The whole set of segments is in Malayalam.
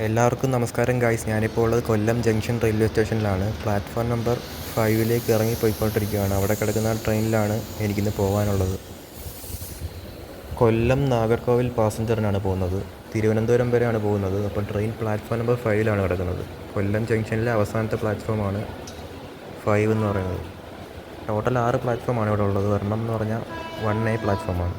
എല്ലാവർക്കും നമസ്കാരം ഗായ്സ്. ഞാനിപ്പോൾ ഉള്ളത് കൊല്ലം ജംഗ്ഷൻ റെയിൽവേ സ്റ്റേഷനിലാണ്. പ്ലാറ്റ്ഫോം നമ്പർ 5ലേക്ക് ഇറങ്ങി പോയിക്കൊണ്ടിരിക്കുകയാണ്. അവിടെ കിടക്കുന്ന ട്രെയിനിലാണ് എനിക്കിന്ന് പോകാനുള്ളത്. കൊല്ലം നാഗർകോവിൽ പാസഞ്ചറിനാണ് പോകുന്നത്. തിരുവനന്തപുരം വരെയാണ് പോകുന്നത്. അപ്പോൾ ട്രെയിൻ പ്ലാറ്റ്ഫോം നമ്പർ 5ലാണ് കിടക്കുന്നത്. കൊല്ലം ജംഗ്ഷനിലെ അവസാനത്തെ പ്ലാറ്റ്ഫോമാണ് 5 എന്ന് പറയുന്നത്. ടോട്ടൽ 6 പ്ലാറ്റ്ഫോമാണ് ഇവിടെ ഉള്ളത്. ഒരെണ്ണം എന്ന് പറഞ്ഞാൽ 1A പ്ലാറ്റ്ഫോമാണ്.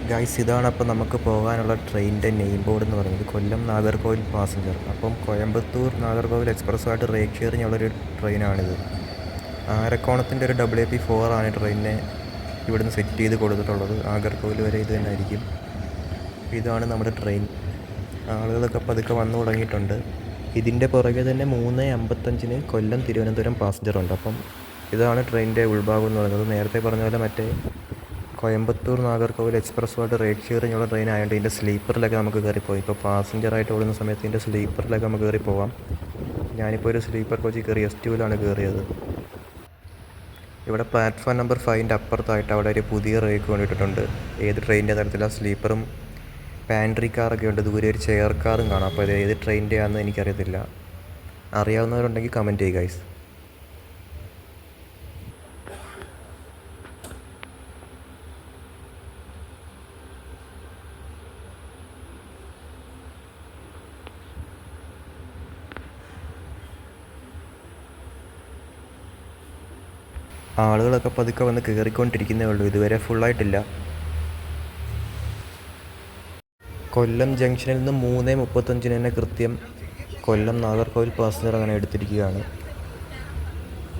ഗായ്സ്, ഇതാണ് അപ്പോൾ നമുക്ക് പോകാനുള്ള ട്രെയിനിൻ്റെ നെയിം ബോർഡ് എന്ന് പറയുന്നത്. കൊല്ലം നാഗർകോവിൽ പാസഞ്ചർ. അപ്പം കോയമ്പത്തൂർ നാഗർകോവിൽ എക്സ്പ്രസ്സുമായിട്ട് റേക്ക് ഷെയറിങ്ങുള്ളൊരു ട്രെയിനാണിത്. ആരക്കോണത്തിൻ്റെ ഒരു WP4 ആണ് ട്രെയിനിനെ ഇവിടുന്ന് സെറ്റ് ചെയ്ത് കൊടുത്തിട്ടുള്ളത്. നാഗർകോവിൽ വരെ ഇത് തന്നെ ആയിരിക്കും. ഇതാണ് നമ്മുടെ ട്രെയിൻ. ആളുകളൊക്കെ പതുക്കെ വന്നു തുടങ്ങിയിട്ടുണ്ട്. ഇതിൻ്റെ പുറകെ തന്നെ 3:55 കൊല്ലം തിരുവനന്തപുരം പാസഞ്ചറുണ്ട്. അപ്പം ഇതാണ് ട്രെയിനിൻ്റെ ഉൾഭാഗം എന്ന് പറയുന്നത്. നേരത്തെ പറഞ്ഞ പോലെ മറ്റേ കോയമ്പത്തൂർ നാഗർകോവിൽ എക്സ്പ്രസ്സുമായിട്ട് റേക്ക് ഷെയറിങ്ങുള്ള ട്രെയിൻ ആയതുകൊണ്ട് ഇതിൻ്റെ സ്ലീപ്പറിലൊക്കെ നമുക്ക് കയറിപ്പോയി. ഇപ്പോൾ പാസഞ്ചറായിട്ട് ഓടുന്ന സമയത്ത് ഇതിൻ്റെ സ്ലീപ്പറിലൊക്കെ നമുക്ക് കയറി പോകാം. ഞാനിപ്പോൾ ഒരു സ്ലീപ്പർ കോച്ചിൽ കയറി S2ലാണ് കയറിയത്. ഇവിടെ പ്ലാറ്റ്ഫോം നമ്പർ 5ൻ്റെ അപ്പുറത്തായിട്ട് അവിടെ ഒരു പുതിയ റേക്ക് കൊണ്ടിട്ടിട്ടുണ്ട്. ഏത് ട്രെയിനിൻ്റെ തരത്തിലാണ് സ്ലീപ്പറും പാൻട്രി കാറൊക്കെ ഉണ്ട്. ദൂരെ ഒരു ചെയർ കാറും കാണാം. അപ്പോൾ ഇത് ഏത് ട്രെയിനിൻ്റെ ആണെന്ന് എനിക്കറിയത്തില്ല. അറിയാവുന്നവരുണ്ടെങ്കിൽ കമൻറ്റ് ചെയ്യുക ഗൈസ്. ആളുകളൊക്കെ പതുക്കെ വന്ന് കയറിക്കൊണ്ടിരിക്കുന്നേ ഉള്ളൂ. ഇതുവരെ ഫുള്ളായിട്ടില്ല. കൊല്ലം ജംഗ്ഷനിൽ നിന്ന് 3:35 തന്നെ കൃത്യം കൊല്ലം നാഗർകോവിൽ പാസഞ്ചർ അങ്ങനെ എടുത്തിരിക്കുകയാണ്.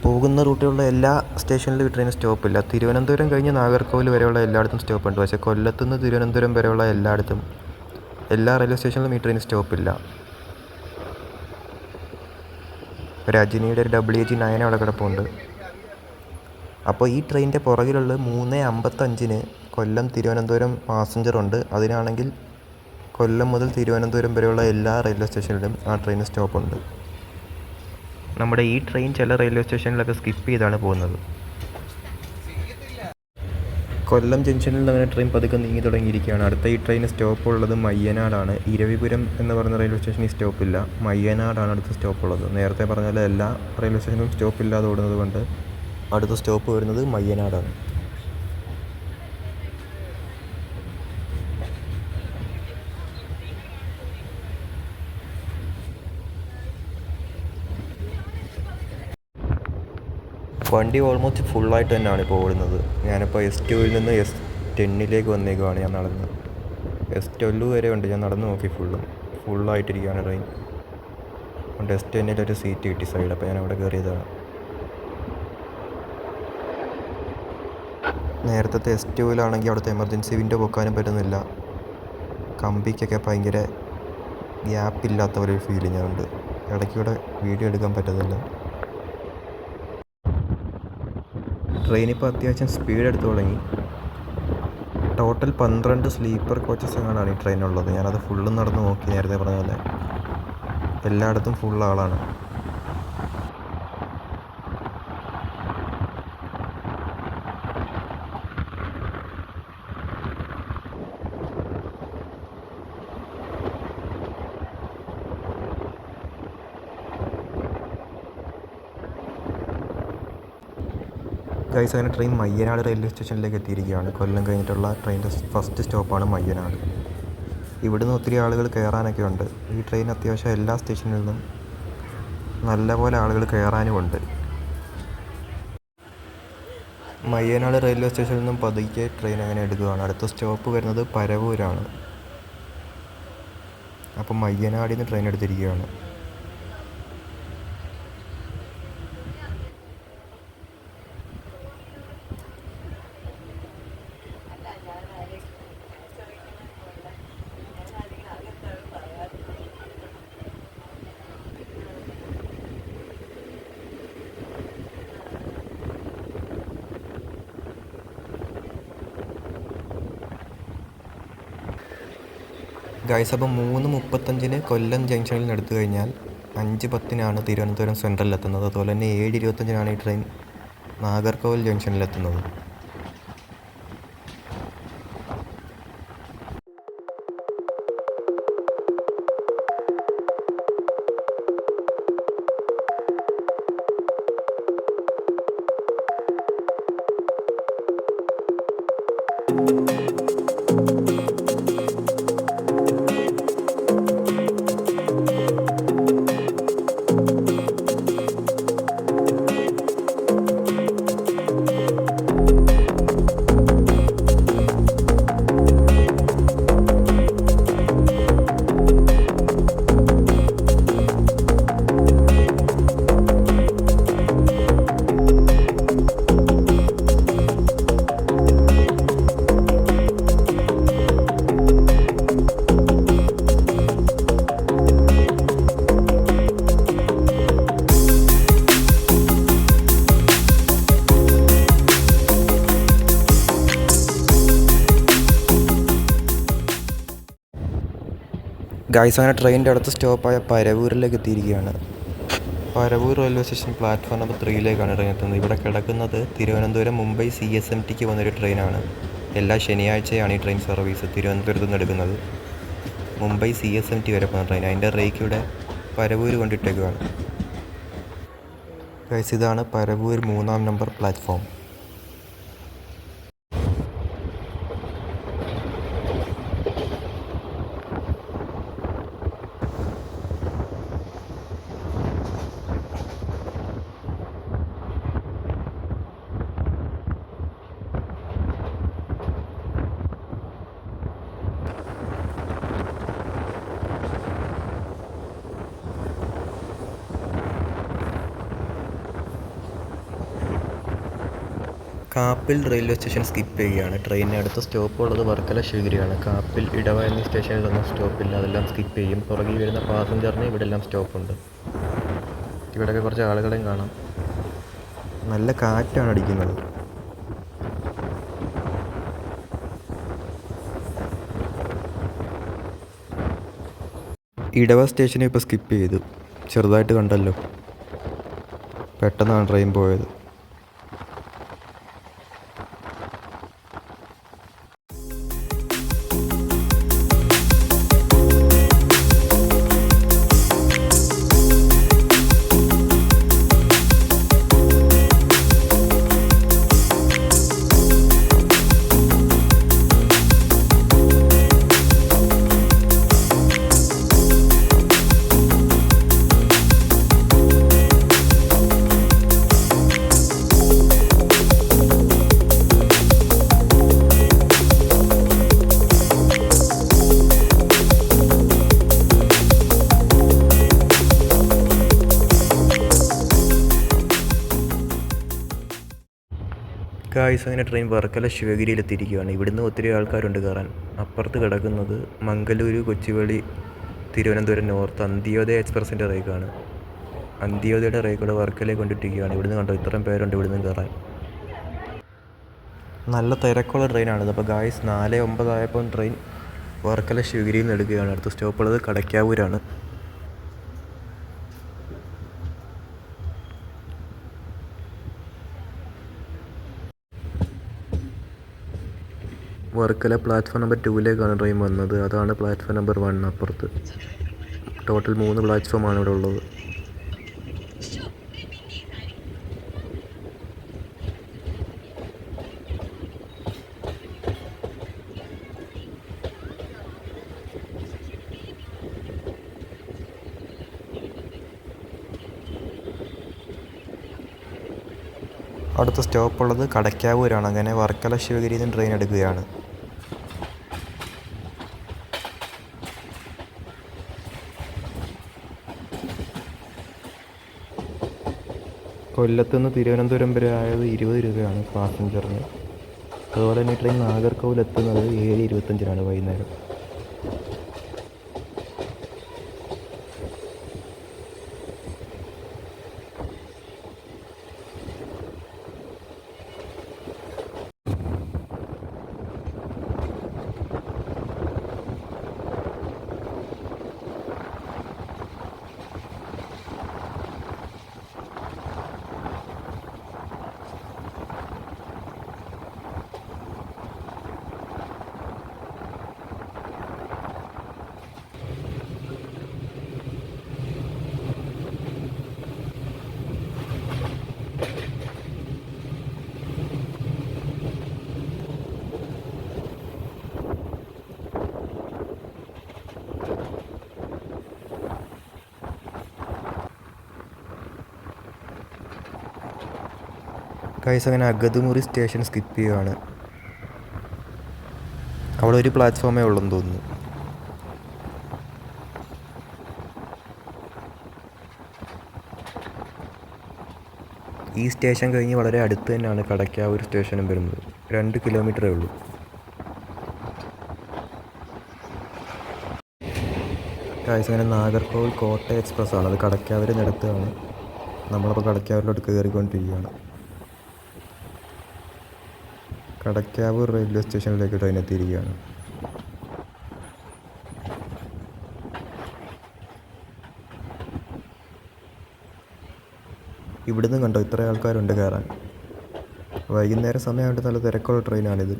പോകുന്ന റൂട്ടിലുള്ള എല്ലാ സ്റ്റേഷനിലും ഈ ട്രെയിൻ സ്റ്റോപ്പില്ല. തിരുവനന്തപുരം കഴിഞ്ഞ് നാഗർകോവിൽ വരെയുള്ള എല്ലായിടത്തും സ്റ്റോപ്പുണ്ട്. പക്ഷേ കൊല്ലത്തുനിന്ന് തിരുവനന്തപുരം വരെയുള്ള എല്ലായിടത്തും എല്ലാ റെയിൽവേ സ്റ്റേഷനിലും ഈ ട്രെയിൻ സ്റ്റോപ്പില്ല. രജനിയുടെ ഒരു WG9 അവിടെ കിടപ്പുണ്ട്. അപ്പോൾ ഈ ട്രെയിനിൻ്റെ പുറകിലുള്ള 3:55 കൊല്ലം തിരുവനന്തപുരം പാസഞ്ചറുണ്ട്. അതിനാണെങ്കിൽ കൊല്ലം മുതൽ തിരുവനന്തപുരം വരെയുള്ള എല്ലാ റെയിൽവേ സ്റ്റേഷനിലും ആ ട്രെയിൻ സ്റ്റോപ്പുണ്ട്. നമ്മുടെ ഈ ട്രെയിൻ ചില റെയിൽവേ സ്റ്റേഷനിലൊക്കെ സ്കിപ്പ് ചെയ്താണ് പോകുന്നത്. കൊല്ലം ജംഗ്ഷനിൽ നിന്ന് അങ്ങനെ ട്രെയിൻ പതുക്കെ നീങ്ങി തുടങ്ങിയിരിക്കുകയാണ്. അടുത്ത ഈ ട്രെയിൻ സ്റ്റോപ്പുള്ളത് മയ്യനാടാണ്. ഇരവിപുരം എന്ന് പറയുന്ന റെയിൽവേ സ്റ്റേഷനിൽ സ്റ്റോപ്പില്ല. മയ്യനാടാണ് അടുത്ത സ്റ്റോപ്പുള്ളത്. നേരത്തെ പറഞ്ഞ പോലെ എല്ലാ റെയിൽവേ സ്റ്റേഷനിലും സ്റ്റോപ്പില്ലാതെ ഓടുന്നത് കൊണ്ട് അടുത്ത സ്റ്റോപ്പ് വരുന്നത് മയ്യനാടാണ്. വണ്ടി ഓൾമോസ്റ്റ് ഫുള്ളായിട്ട് തന്നെയാണ് ഇപ്പോൾ ഓടുന്നത്. ഞാനിപ്പോൾ S2ൽ നിന്ന് S10ലേക്ക് വന്നേക്കുവാണ്. ഞാൻ നടന്ന് S12 വരെ ഉണ്ട്. ഞാൻ നടന്ന് നോക്കി ഫുള്ളായിട്ടിരിക്കുകയാണ് ട്രെയിൻ. അതുകൊണ്ട് S10ൽ സീറ്റ് കിട്ടി സൈഡ്. അപ്പോൾ ഞാൻ അവിടെ കയറിയതാണ്. നേരത്തെ S2ലാണെങ്കിൽ അവിടുത്തെ എമർജൻസി വിൻഡോ പൊക്കാനും പറ്റുന്നില്ല. കമ്പിക്കൊക്കെ ഭയങ്കര ഗ്യാപ്പില്ലാത്ത ഒരു ഫീലിംഗ് ഉണ്ട്. ഇടയ്ക്കൂടെ വീഡിയോ എടുക്കാൻ പറ്റുന്നില്ല. ട്രെയിനിപ്പോൾ അത്യാവശ്യം സ്പീഡ് എടുത്തു തുടങ്ങി. ടോട്ടൽ 12 സ്ലീപ്പർ കോച്ചസ് എങ്ങാനാണ് ഈ ട്രെയിനുള്ളത്. ഞാനത് ഫുള്ളും നടന്ന് നോക്കി. നേരത്തെ പറഞ്ഞ പോലെ എല്ലായിടത്തും ഫുൾ ആളാണ്. ഗൈസ്, അങ്ങനെ ട്രെയിൻ മയ്യനാട് റെയിൽവേ സ്റ്റേഷനിലേക്ക് എത്തിയിരിക്കുകയാണ്. കൊല്ലം കഴിഞ്ഞിട്ടുള്ള ട്രെയിനിൻ്റെ ഫസ്റ്റ് സ്റ്റോപ്പാണ് മയ്യനാട്. ഇവിടുന്ന് ഒത്തിരി ആളുകൾ കയറാനൊക്കെ ഉണ്ട്. ഈ ട്രെയിൻ അത്യാവശ്യം എല്ലാ സ്റ്റേഷനിൽ നിന്നും നല്ലപോലെ ആളുകൾ കയറാനുമുണ്ട്. മയ്യനാട് റെയിൽവേ സ്റ്റേഷനിൽ നിന്നും പതുക്കെ ട്രെയിൻ അങ്ങനെ എടുക്കുകയാണ്. അടുത്ത സ്റ്റോപ്പ് വരുന്നത് പരവൂരാണ്. അപ്പം മയ്യനാടിൽ നിന്ന് ട്രെയിൻ എടുത്തിരിക്കുകയാണ്. ഗൈസ്, അപ്പം 3:35 കൊല്ലം ജംഗ്ഷനിൽ നിന്ന് എടുത്തു കഴിഞ്ഞാൽ 5:10 തിരുവനന്തപുരം സെൻട്രലിലെത്തുന്നത്. അതുപോലെ തന്നെ 7:25 ഈ ട്രെയിൻ നാഗർകോവിൽ ജംഗ്ഷനിലെത്തുന്നത്. ഗൈസ് അങ്ങനെ ട്രെയിനിൻ്റെ അടുത്ത സ്റ്റോപ്പായ പരവൂരിലേക്ക് എത്തിയിരിക്കുകയാണ്. Paravur railway station platform number 3ലേക്കാണ് ട്രെയിൻ എത്തുന്നത്. ഇവിടെ കിടക്കുന്നത് തിരുവനന്തപുരം മുംബൈ CSMTക്ക് വന്നൊരു ട്രെയിനാണ്. എല്ലാ ശനിയാഴ്ചയാണ് ഈ ട്രെയിൻ സർവീസ് തിരുവനന്തപുരത്ത് നിന്ന് എടുക്കുന്നത്. മുംബൈ CSMT വരെ പോകുന്ന ട്രെയിൻ. അതിൻ്റെ റേക്ക് ഇവിടെ പരവൂർ കൊണ്ടിട്ടേക്കുകയാണ്. ഗൈസ് ഇതാണ് Paravur 3-ാം number platform. Kappil railway station സ്കിപ്പ് ചെയ്യുകയാണ്. ട്രെയിനിന് അടുത്ത സ്റ്റോപ്പ് ഉള്ളത് വർക്കല ശിവഗിരിയാണ്. കാപ്പിൽ ഇടവ എന്നീ സ്റ്റേഷനിലൊന്നും സ്റ്റോപ്പില്ല, അതെല്ലാം സ്കിപ്പ് ചെയ്യും. പുറകിൽ വരുന്ന പാസഞ്ചറിന് ഇവിടെ എല്ലാം സ്റ്റോപ്പുണ്ട്. ഇവിടെയൊക്കെ കുറച്ച് ആളുകളെയും കാണാം. നല്ല കാറ്റാണ് അടിക്കുന്നത്. ഇടവ സ്റ്റേഷനെ ഇപ്പോൾ സ്കിപ്പ് ചെയ്തു. ചെറുതായിട്ട് കണ്ടല്ലോ, പെട്ടെന്നാണ് ട്രെയിൻ പോയത്. ഗായ്സ് അങ്ങനെ ട്രെയിൻ വർക്കല ശിവഗിരിയിലെത്തിയിരിക്കുകയാണ്. ഇവിടുന്ന് ഒത്തിരി ആൾക്കാരുണ്ട് കയറാൻ. അപ്പുറത്ത് കിടക്കുന്നത് മംഗലൂരു കൊച്ചുവേളി തിരുവനന്തപുരം നോർത്ത് അന്ത്യോദയ എക്സ്പ്രസിൻ്റെ റേക്കാണ്. അന്ത്യോദയയുടെ റേക്കൂടെ വർക്കലയെ കൊണ്ടിട്ടിരിക്കുകയാണ്. ഇവിടുന്ന് കണ്ടോ ഇത്രയും പേരുണ്ട് ഇവിടുന്ന് കയറാൻ. നല്ല തിരക്കുള്ള ട്രെയിനാണിത്. അപ്പോൾ ഗായ്സ് 4:09 ആയപ്പോൾ ട്രെയിൻ വർക്കല ശിവഗിരിയിൽ നിന്ന് എടുക്കുകയാണ്. അടുത്ത സ്റ്റോപ്പുള്ളത് കടയ്ക്കാവൂരാണ്. വർക്കല പ്ലാറ്റ്ഫോം നമ്പർ 2ലേക്കാണ് ട്രെയിൻ വന്നത്. അതാണ് പ്ലാറ്റ്ഫോം നമ്പർ 1 അപ്പുറത്ത്. ടോട്ടൽ 3 പ്ലാറ്റ്ഫോമാണ് ഇവിടെ ഉള്ളത്. അടുത്ത സ്റ്റോപ്പുള്ളത് കടയ്ക്കാവൂരാണ്. അങ്ങനെ വർക്കല ശിവഗിരിയിൽ നിന്ന് ട്രെയിൻ എടുക്കുകയാണ്. കൊല്ലത്തുനിന്ന് തിരുവനന്തപുരം വരെ ആയത് 20 രൂപയാണ് പാസഞ്ചറിന്. അതുപോലെ തന്നെ ട്രെയിൻ നാഗർകോവിൽ എത്തുന്നത് 7:25 വൈകുന്നേരം. ഗൈസ് അങ്ങനെ അഗതുമുറി സ്റ്റേഷൻ സ്കിപ്പ് ചെയ്യുകയാണ്. അവിടെ ഒരു പ്ലാറ്റ്ഫോമേ ഉള്ളെന്ന് തോന്നുന്നു. ഈ സ്റ്റേഷൻ കഴിഞ്ഞ് വളരെ അടുത്ത് തന്നെയാണ് കടയ്ക്കാവൂർ സ്റ്റേഷനും വരുന്നത്. 2 കിലോമീറ്ററേ ഉള്ളൂ. ഗൈസ് അങ്ങനെ നാഗർകോവിൽ കോട്ടയം എക്സ്പ്രസ് ആണ്. അത് കടയ്ക്കാവൂർ നടത്തുകയാണ്. നമ്മളപ്പോൾ കടയ്ക്കാവൂരിലോട്ട് കയറിക്കൊണ്ടിരിക്കുകയാണ്. കടയ്ക്കാവൂർ റെയിൽവേ സ്റ്റേഷനിലേക്ക് ട്രെയിൻ എത്തിയിരിക്കുകയാണ്. ഇവിടുന്ന് കണ്ടോ ഇത്ര ആൾക്കാരുണ്ട് കയറാൻ. വൈകുന്നേരം സമയമായിട്ട് നല്ല തിരക്കുള്ള ട്രെയിനാണിത്.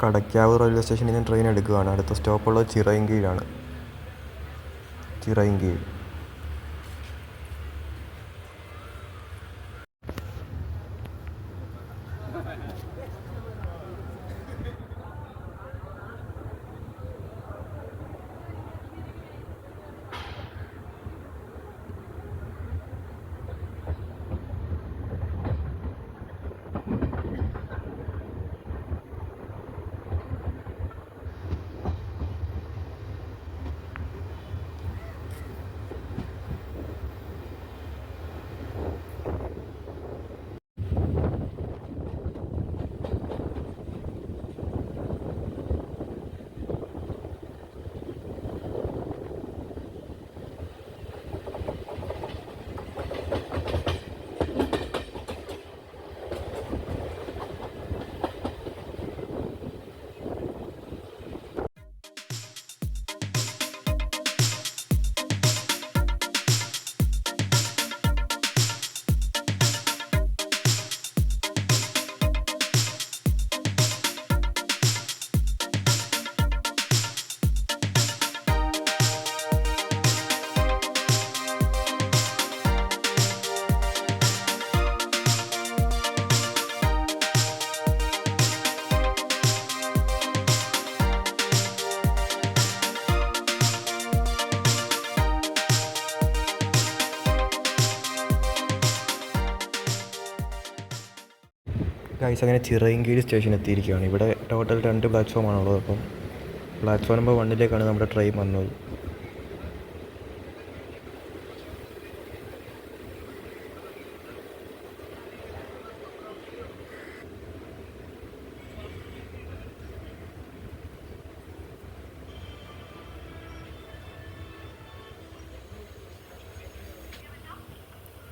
കടയ്ക്കാവൂർ റെയിൽവേ സ്റ്റേഷനിൽ നിന്ന് ട്രെയിൻ എടുക്കുകയാണ്. അടുത്ത സ്റ്റോപ്പുള്ളത് ചിറയൻകീഴാണ്. ചിറയൻകീഴ്. ഗൈസ് അങ്ങനെ ചിറയൻകീഴ് സ്റ്റേഷൻ എത്തിയിരിക്കുകയാണ്. ഇവിടെ ടോട്ടൽ 2 പ്ലാറ്റ്ഫോമാണുള്ളത്. അപ്പം പ്ലാറ്റ്ഫോം നമ്പർ 1 നമ്മുടെ ട്രെയിൻ വന്നത്.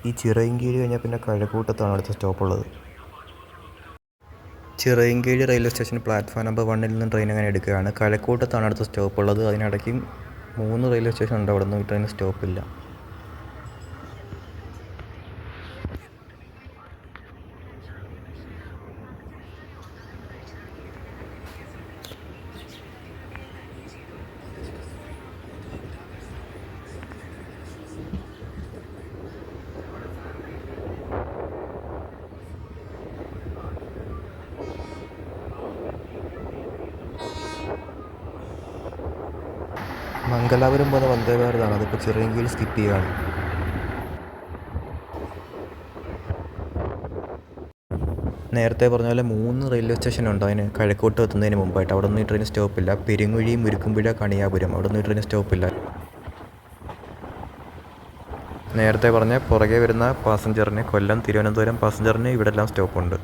ഈ ചിറയൻകീഴ് കഴിഞ്ഞാൽ പിന്നെ കഴക്കൂട്ടത്താണ് അടുത്ത സ്റ്റോപ്പുള്ളത്. Chirayinkeezhu railway station platform number 1 നിന്ന് ട്രെയിൻ അങ്ങനെ എടുക്കുകയാണ്. കഴക്കൂട്ടത്താണ് അടുത്ത സ്റ്റോപ്പുള്ളത്. അതിനിടയ്ക്കും 3 റെയിൽവേ സ്റ്റേഷൻ ഉണ്ട്. അവിടെ നിന്ന് ട്രെയിൻ സ്റ്റോപ്പില്ല. മംഗലാപുരം പോകുന്ന വന്ദേ ഭാരതാണ്. അതിപ്പോൾ ചിറയൻകീഴ് സ്കിപ്പ് ചെയ്യുകയാണ്. നേരത്തെ പറഞ്ഞ പോലെ 3 റെയിൽവേ സ്റ്റേഷൻ ഉണ്ട് അതിന് കഴക്കൂട്ട് എത്തുന്നതിന് മുമ്പായിട്ട്. അവിടെ നിന്ന് ഈ ട്രെയിൻ സ്റ്റോപ്പില്ല. പെരുങ്ങുഴി, മുരുക്കുംപുഴ, കണിയാപുരം അവിടെ നിന്ന് ഈ ട്രെയിൻ സ്റ്റോപ്പില്ല. നേരത്തെ പറഞ്ഞ പുറകെ വരുന്ന പാസഞ്ചറിന് കൊല്ലം, തിരുവനന്തപുരം പാസഞ്ചറിന് ഇവിടെ എല്ലാം സ്റ്റോപ്പുണ്ട്.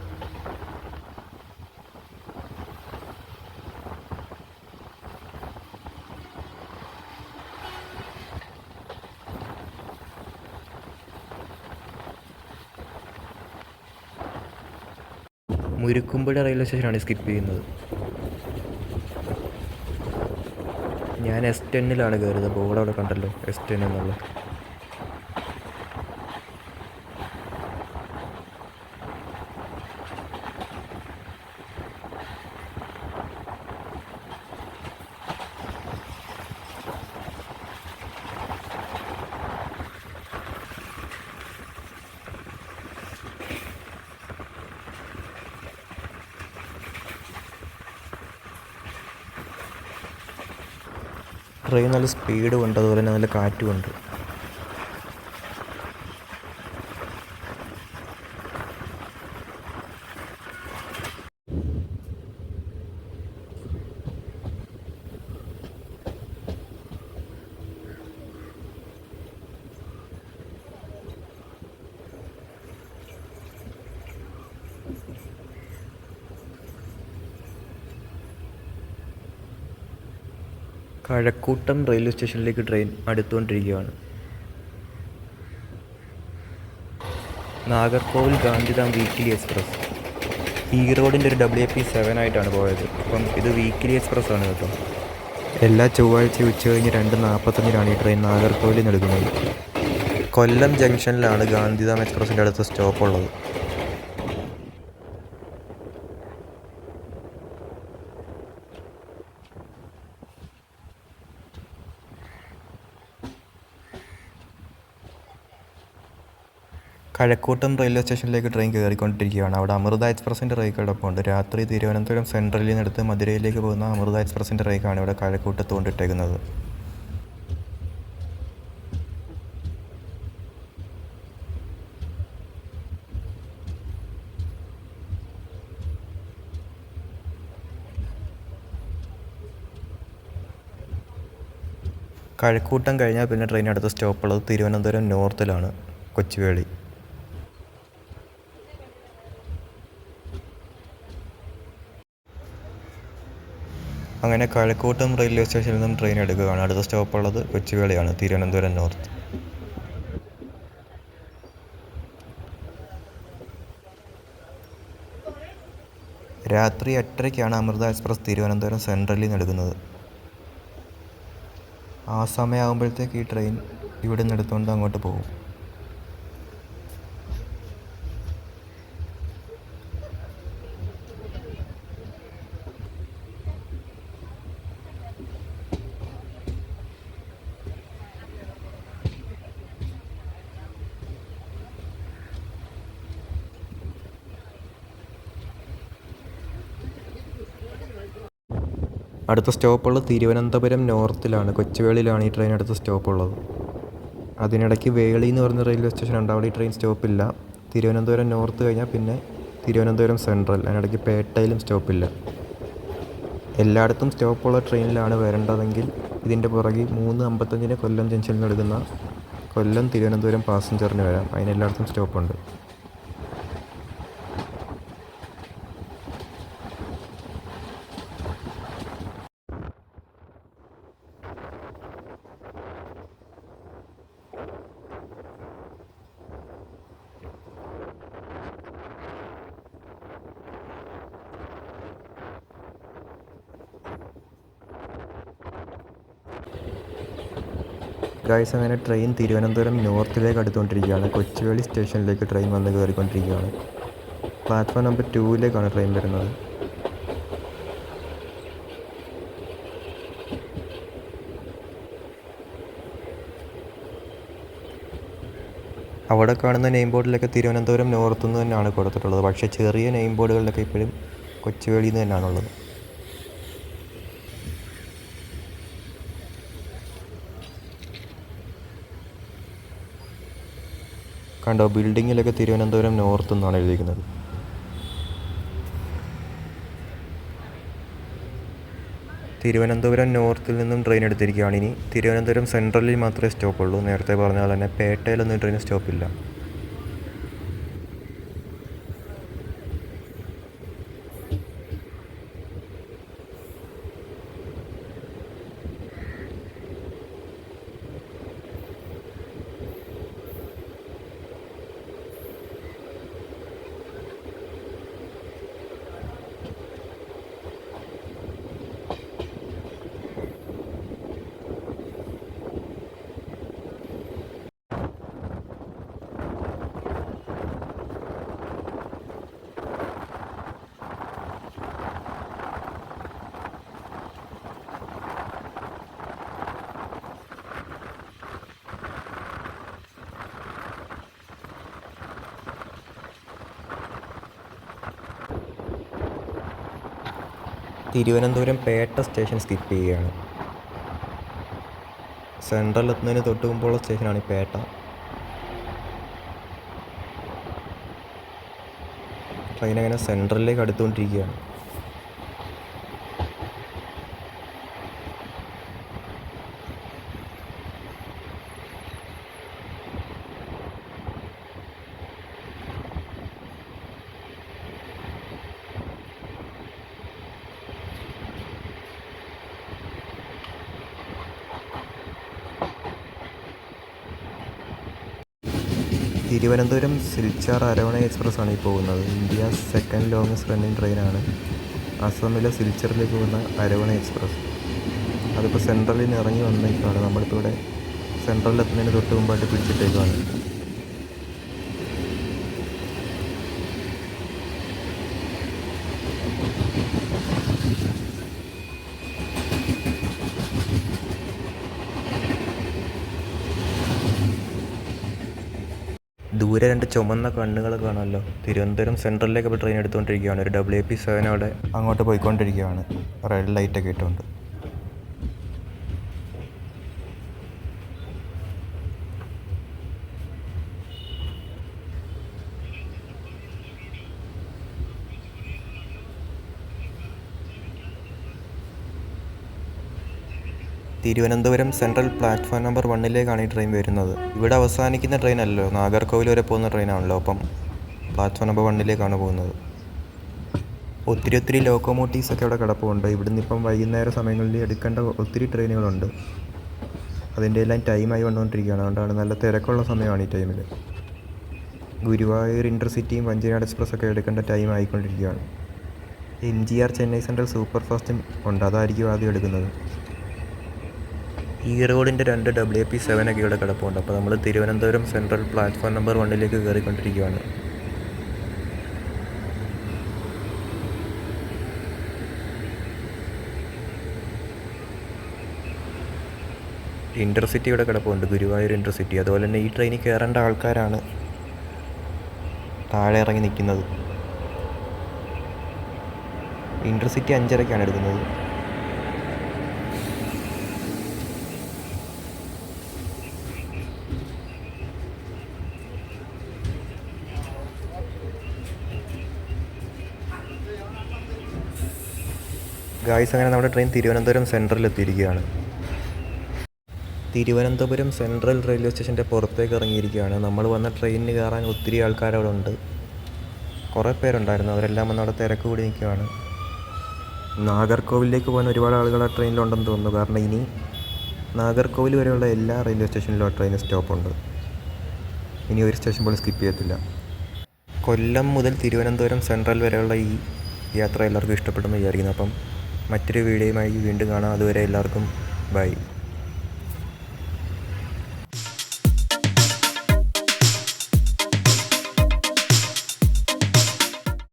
മുരുക്കുംപുഴ റെയിൽവേ സ്റ്റേഷനാണ് സ്കിപ്പ് ചെയ്യുന്നത്. ഞാൻ S10-ലാണ് കയറിയത്. ബോർഡ് അവിടെ കണ്ടല്ലോ, S10 എന്നുള്ളത്. ട്രെയിൻ നല്ല സ്പീഡും ഉണ്ട്, അതുപോലെ തന്നെ നല്ല കാറ്റുമുണ്ട്. കഴക്കൂട്ടം റെയിൽവേ സ്റ്റേഷനിലേക്ക് ട്രെയിൻ അടുത്തുകൊണ്ടിരിക്കുകയാണ്. നാഗർകോവിൽ ഗാന്ധിധാം വീക്കിലി എക്സ്പ്രസ് ഈറോഡിൻ്റെ ഒരു WP7 ആയിട്ടാണ് പോയത്. അപ്പം ഇത് വീക്കിലി എക്സ്പ്രസ് ആണ് കേട്ടോ. എല്ലാ ചൊവ്വാഴ്ചയും ഉച്ചകഴിഞ്ഞ് 2:45 ഈ ട്രെയിൻ നാഗർകോവിലിൽ നിന്ന് എടുക്കുന്നത്. കൊല്ലം ജംഗ്ഷനിലാണ് ഗാന്ധിധാം എക്സ്പ്രസിൻ്റെ അടുത്ത സ്റ്റോപ്പ് ഉള്ളത്. കഴക്കൂട്ടം റെയിൽവേ സ്റ്റേഷനിലേക്ക് ട്രെയിൻ കയറിക്കൊണ്ടിരിക്കുകയാണ്. അവിടെ അമൃത എക്സ്പ്രസിൻ്റെ റേക്ക് കിടപ്പുണ്ട്. രാത്രി തിരുവനന്തപുരം സെൻട്രലിൽ നിന്നെടുത്ത് മധുരയിലേക്ക് പോകുന്ന അമൃത എക്സ്പ്രസിൻ്റെ റേക്കാണ് ഇവിടെ കഴക്കൂട്ടത്ത് കൊണ്ടിട്ടേക്കുന്നത്. കഴക്കൂട്ടം കഴിഞ്ഞാൽ പിന്നെ ട്രെയിൻ അടുത്ത സ്റ്റോപ്പുള്ളത് തിരുവനന്തപുരം നോർത്തിലാണ്, കൊച്ചുവേളി. അങ്ങനെ കഴക്കൂട്ടം റെയിൽവേ സ്റ്റേഷനിൽ നിന്നും ട്രെയിൻ എടുക്കുകയാണ്. അടുത്ത സ്റ്റോപ്പുള്ളത് കൊച്ചുവേളിയാണ്, തിരുവനന്തപുരം നോർത്ത്. രാത്രി 8:30 അമൃത എക്സ്പ്രസ് തിരുവനന്തപുരം സെൻട്രലിൽ നിന്ന് എടുക്കുന്നത്. ആ സമയമാകുമ്പോഴത്തേക്ക് ഈ ട്രെയിൻ ഇവിടെ നിന്ന് എടുത്തുകൊണ്ട് അങ്ങോട്ട് പോകും. അടുത്ത സ്റ്റോപ്പുള്ളത് തിരുവനന്തപുരം നോർത്തിലാണ്, കൊച്ചുവേളിയിലാണ് ഈ ട്രെയിൻ അടുത്ത സ്റ്റോപ്പുള്ളത്. അതിനിടയ്ക്ക് വേളി എന്ന് പറഞ്ഞ റെയിൽവേ സ്റ്റേഷൻ ഉണ്ട്, അവിടെ ഈ ട്രെയിൻ സ്റ്റോപ്പില്ല. തിരുവനന്തപുരം നോർത്ത് കഴിഞ്ഞാൽ പിന്നെ തിരുവനന്തപുരം സെൻട്രൽ, അതിനിടയ്ക്ക് പേട്ടയിലും സ്റ്റോപ്പില്ല. എല്ലായിടത്തും സ്റ്റോപ്പുള്ള ട്രെയിനിലാണ് വരേണ്ടതെങ്കിൽ ഇതിൻ്റെ പുറകിൽ 3:55 കൊല്ലം ജംഗ്ഷനിൽ നിന്ന് എടുക്കുന്ന കൊല്ലം തിരുവനന്തപുരം പാസഞ്ചറിന് വരാം. അതിനെല്ലായിടത്തും സ്റ്റോപ്പുണ്ട്. ഗൈസ്, അങ്ങനെ ട്രെയിൻ തിരുവനന്തപുരം നോർത്തിലേക്ക് അടുത്തുകൊണ്ടിരിക്കുകയാണ്. കൊച്ചുവേളി സ്റ്റേഷനിലേക്ക് ട്രെയിൻ വന്ന് കയറിക്കൊണ്ടിരിക്കുകയാണ്. പ്ലാറ്റ്ഫോം നമ്പർ 2 ട്രെയിൻ വരുന്നത്. അവിടെ കാണുന്ന നെയിം ബോർഡിലൊക്കെ തിരുവനന്തപുരം നോർത്ത് നിന്ന് തന്നെയാണ് കൊടുത്തിട്ടുള്ളത്. പക്ഷേ ചെറിയ നെയിം ബോർഡുകളിലൊക്കെ ഇപ്പോഴും കൊച്ചുവേളിയിൽ നിന്ന് തന്നെയാണുള്ളത്. കണ്ടോ, ബിൽഡിങ്ങിലൊക്കെ തിരുവനന്തപുരം നോർത്ത് എന്നാണ് എഴുതിയിരിക്കുന്നത്. തിരുവനന്തപുരം നോർത്തിൽ നിന്നും ട്രെയിൻ എടുത്തിരിക്കുകയാണ്. ഇനി തിരുവനന്തപുരം സെൻട്രലിൽ മാത്രമേ സ്റ്റോപ്പുള്ളൂ. നേരത്തെ പറഞ്ഞ പോലെ തന്നെ പേട്ടയിലൊന്നും ട്രെയിൻ സ്റ്റോപ്പില്ല. തിരുവനന്തപുരം പേട്ട സ്റ്റേഷൻ സ്കിപ്പ് ചെയ്യുകയാണ്. സെൻട്രൽ എത്തുന്നതിന് തൊട്ട് മുമ്പുള്ള സ്റ്റേഷനാണ് ഈ പേട്ട. ട്രെയിൻ അങ്ങനെ സെൻട്രലിലേക്ക് അടുത്തുകൊണ്ടിരിക്കുകയാണ്. തിരുവനന്തപുരം സിൽച്ചാർ അരവണ എക്സ്പ്രസ് ആണ് ഈ പോകുന്നത്. ഇന്ത്യ സെക്കൻഡ് ലോങ്ങസ്റ്റ് റണ്ണിങ് ട്രെയിനാണ് അസമിലെ സിൽച്ചറിലേക്ക് പോകുന്ന അരവണ എക്സ്പ്രസ്. അതിപ്പോൾ സെൻട്രലിൽ നിന്ന് ഇറങ്ങി വന്നേക്കാണ്. നമ്മളിപ്പോൾ ഇവിടെ സെൻട്രലിൽ എത്തുന്നതിന് തൊട്ട് മുമ്പായിട്ട് പിടിച്ചിട്ടേക്കാണ്. ദൂരെ രണ്ട് ചുമന്ന കണ്ണുകൾ കാണാമല്ലോ. തിരുവനന്തപുരം സെൻട്രലിലേക്ക് ഇപ്പോൾ ട്രെയിൻ എടുത്തുകൊണ്ടിരിക്കുകയാണ്. ഒരു WP7 അവിടെ അങ്ങോട്ട് പോയിക്കൊണ്ടിരിക്കുകയാണ്, റെഡ് ലൈറ്റൊക്കെ ഇട്ടുകൊണ്ട്. തിരുവനന്തപുരം സെൻട്രൽ പ്ലാറ്റ്ഫോം നമ്പർ 1 ഈ ട്രെയിൻ വരുന്നത്. ഇവിടെ അവസാനിക്കുന്ന ട്രെയിൻ അല്ലല്ലോ, നാഗർകോവിൽ വരെ പോകുന്ന ട്രെയിനാണല്ലോ. അപ്പം പ്ലാറ്റ്ഫോം നമ്പർ 1 പോകുന്നത്. ഒത്തിരി ലോക്കോമോട്ടീവ്സൊക്കെ അവിടെ കിടപ്പുണ്ട്. ഇവിടുന്ന് ഇപ്പം വൈകുന്നേര സമയങ്ങളിൽ എടുക്കേണ്ട ഒത്തിരി ട്രെയിനുകളുണ്ട്. അതിൻ്റെ എല്ലാം ടൈമായി വന്നുകൊണ്ടിരിക്കുകയാണ്. അതുകൊണ്ടാണ് നല്ല തിരക്കുള്ള സമയമാണ് ഈ ടൈമിൽ. ഗുരുവായൂർ ഇൻ്റർസിറ്റിയും വഞ്ചിനാട് എക്സ്പ്രസ്സൊക്കെ എടുക്കേണ്ട ടൈം ആയിക്കൊണ്ടിരിക്കുകയാണ്. MGR ചെന്നൈ സെൻട്രൽ സൂപ്പർ ഫാസ്റ്റും ഉണ്ട്, അതായിരിക്കും ആദ്യം എടുക്കുന്നത്. ഈ റോഡിൻ്റെ 2 WP7 ഒക്കെ ഇവിടെ കിടപ്പുണ്ട്. അപ്പോൾ നമ്മൾ തിരുവനന്തപുരം സെൻട്രൽ പ്ലാറ്റ്ഫോം നമ്പർ 1 കയറിക്കൊണ്ടിരിക്കുകയാണ്. ഇൻ്റർസിറ്റി ഇവിടെ കിടപ്പുണ്ട്, ഗുരുവായൂർ ഇൻ്റർസിറ്റി. അതുപോലെ തന്നെ ഈ ട്രെയിനിൽ കയറേണ്ട ആൾക്കാരാണ് താഴെ ഇറങ്ങി നിൽക്കുന്നത്. ഇൻ്റർസിറ്റി 5:30 എടുക്കുന്നത്. ഗായ്സ്, അങ്ങനെ നമ്മുടെ ട്രെയിൻ തിരുവനന്തപുരം സെൻട്രലിൽ എത്തിയിരിക്കുകയാണ്. തിരുവനന്തപുരം സെൻട്രൽ റെയിൽവേ സ്റ്റേഷൻ്റെ പുറത്തേക്ക് ഇറങ്ങിയിരിക്കുകയാണ്. നമ്മൾ വന്ന ട്രെയിനിന് കയറാൻ ഒത്തിരി ആൾക്കാരവിടെ ഉണ്ട്. കുറേ പേരുണ്ടായിരുന്നു, അവരെല്ലാം വന്ന് അവിടെ തിരക്ക് കൂടി നിൽക്കുകയാണ്. നാഗർകോവിലേക്ക് പോകാൻ ഒരുപാട് ആളുകൾ ആ ട്രെയിനിലുണ്ടെന്ന് തോന്നുന്നു. കാരണം ഇനി നാഗർകോവിൽ വരെയുള്ള എല്ലാ റെയിൽവേ സ്റ്റേഷനിലും ആ ട്രെയിൻ സ്റ്റോപ്പുണ്ട്. ഇനി ഒരു സ്റ്റേഷൻ പോലും സ്കിപ്പ് ചെയ്യത്തില്ല. കൊല്ലം മുതൽ തിരുവനന്തപുരം സെൻട്രൽ വരെയുള്ള ഈ യാത്ര എല്ലാവർക്കും ഇഷ്ടപ്പെട്ടെന്ന് വിചാരിക്കുന്നു. അപ്പം മറ്റൊരു വീഡിയോയുമായി വീണ്ടും കാണാം. അതുവരെ എല്ലാവർക്കും ബൈ.